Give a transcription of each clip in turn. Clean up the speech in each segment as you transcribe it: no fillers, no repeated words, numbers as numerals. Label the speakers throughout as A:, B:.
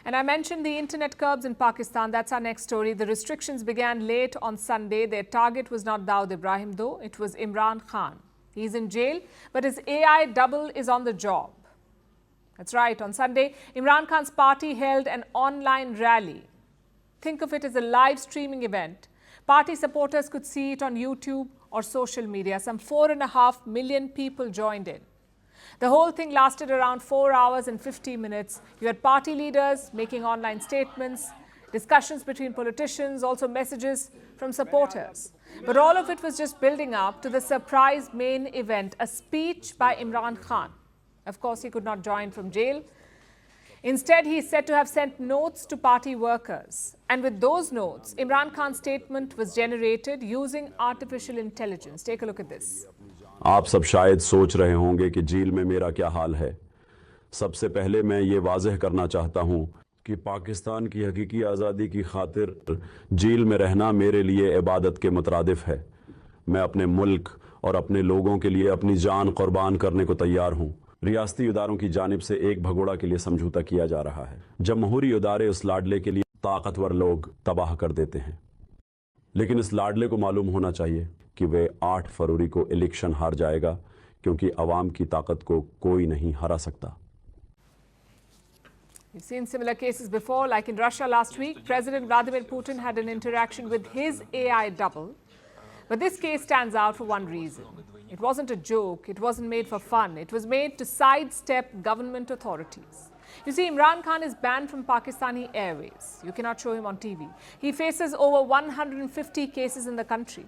A: And I mentioned the internet curbs in Pakistan. That's our next story. The restrictions began late on Sunday. Their target was not Dawood Ibrahim, though. It was Imran Khan. He's in jail, but his AI double is on the job. That's right. On Sunday, Imran Khan's party held an online rally. Think of it as a live streaming event. Party supporters could see it on YouTube or social media. Some 4.5 million people joined in. The whole thing lasted around 4 hours and 50 minutes. You had party leaders making online statements, discussions between politicians, also messages from supporters. But all of it was just building up to the surprise main event, a speech by Imran Khan. Of course, he could not join from jail. Instead, he is said to have sent notes to party workers. And with those notes, Imran Khan's statement was generated using artificial intelligence. Take a look at this.
B: आप सब शायद सोच रहे होंगे कि jail में मेरा क्या हाल है। सबसे पहले मैं ये वाज़ेह करना चाहता हूँ कि पाकिस्तान की हकीकी आज़ादी की खातिर जेल में रहना मेरे लिए इबादत के मुतरादिफ है। मैं अपने मुल्क और अपने लोगों के लिए अपनी जान कुर्बान करने को तैयार हूँ। रियासती इदारों की जानिब से एक भगोड़ा के लिए समझौता किया जा रहा है। जमहूरी इदारे उस लाडले के लिए ताकतवर लोग तबाह कर देते हैं, लेकिन इस लाडले को मालूम होना चाहिए कि वे 8 फरवरी को इलेक्शन हार जाएगा, क्योंकि अवाम की ताकत को कोई नहीं हरा सकता।
A: We've seen similar cases before, like in Russia last week. President Vladimir Putin had an interaction with his AI double. But this case stands out for one reason. It wasn't a joke, it wasn't made for fun. It was made to sidestep government authorities. You see, Imran Khan is banned from Pakistani Airways. You cannot show him on TV. He faces over 150 cases in the country.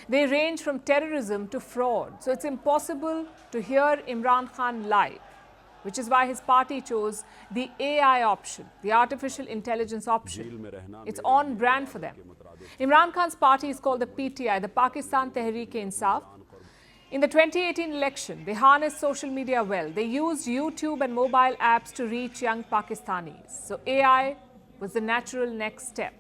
A: They range from terrorism to fraud. So it's impossible to hear Imran Khan live, which is why his party chose the AI option, the artificial intelligence option. It's on brand for them. Imran Khan's party is called the PTI, the Pakistan Tehreek-e-Insaf. In the 2018 election, they harnessed social media well. They used YouTube and mobile apps to reach young Pakistanis. So AI was the natural next step.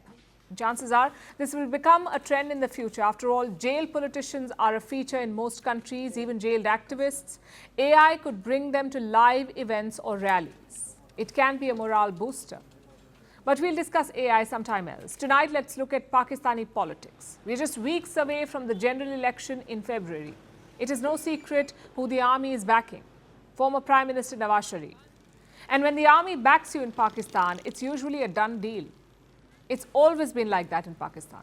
A: Chances are this will become a trend in the future. After all, jail politicians are a feature in most countries, even jailed activists. AI could bring them to live events or rallies. It can be a morale booster. But we'll discuss AI sometime else. Tonight, let's look at Pakistani politics. We're just weeks away from the general election in February. It is no secret who the army is backing: former Prime Minister Nawaz Sharif. And when the army backs you in Pakistan, it's usually a done deal. It's always been like that in Pakistan.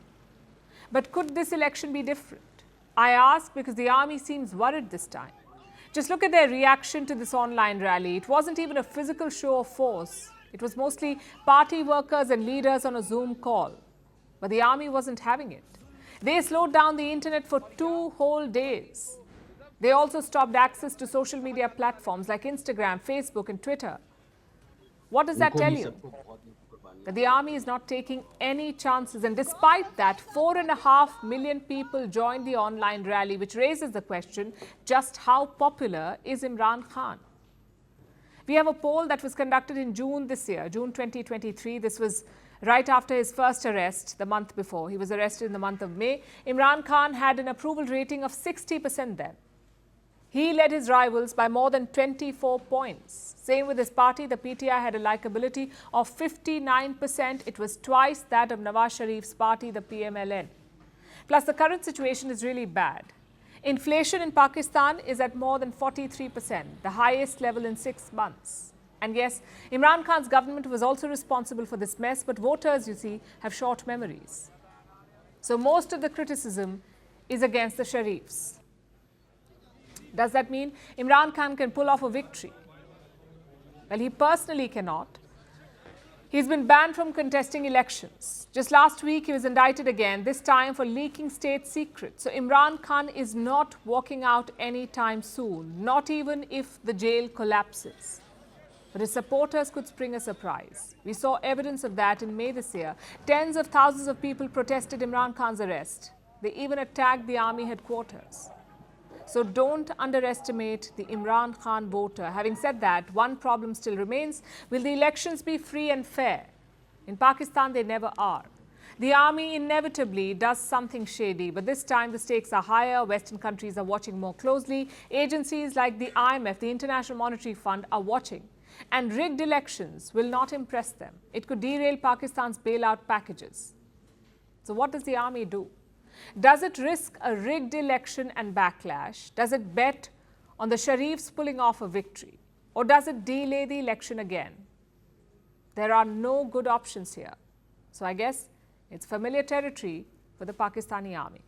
A: But could this election be different? I ask because the army seems worried this time. Just look at their reaction to this online rally. It wasn't even a physical show of force. It was mostly party workers and leaders on a Zoom call. But the army wasn't having it. They slowed down the internet for 2 whole days. They also stopped access to social media platforms like Instagram, Facebook, and Twitter. What does that tell you? That the army is not taking any chances. And despite that, 4.5 million people joined the online rally, which raises the question, just how popular is Imran Khan? We have a poll that was conducted in June this year, June 2023. This was right after his first arrest the month before. He was arrested in the month of May. Imran Khan had an approval rating of 60% then. He led his rivals by more than 24 points. Same with his party. The PTI had a likability of 59%. It was twice that of Nawaz Sharif's party, the PMLN. Plus, the current situation is really bad. Inflation in Pakistan is at more than 43%, the highest level in 6 months. And yes, Imran Khan's government was also responsible for this mess, but voters, you see, have short memories. So most of the criticism is against the Sharifs. Does that mean Imran Khan can pull off a victory? Well, he personally cannot. He's been banned from contesting elections. Just last week, he was indicted again, this time for leaking state secrets. So Imran Khan is not walking out anytime soon, not even if the jail collapses. But his supporters could spring a surprise. We saw evidence of that in May this year. Tens of thousands of people protested Imran Khan's arrest. They even attacked the army headquarters. So don't underestimate the Imran Khan voter. Having said that, one problem still remains. Will the elections be free and fair? In Pakistan, they never are. The army inevitably does something shady, but this time the stakes are higher. Western countries are watching more closely. Agencies like the IMF, the International Monetary Fund, are watching. And rigged elections will not impress them. It could derail Pakistan's bailout packages. So what does the army do? Does it risk a rigged election and backlash? Does it bet on the Sharifs pulling off a victory? Or does it delay the election again? There are no good options here. So I guess it's familiar territory for the Pakistani army.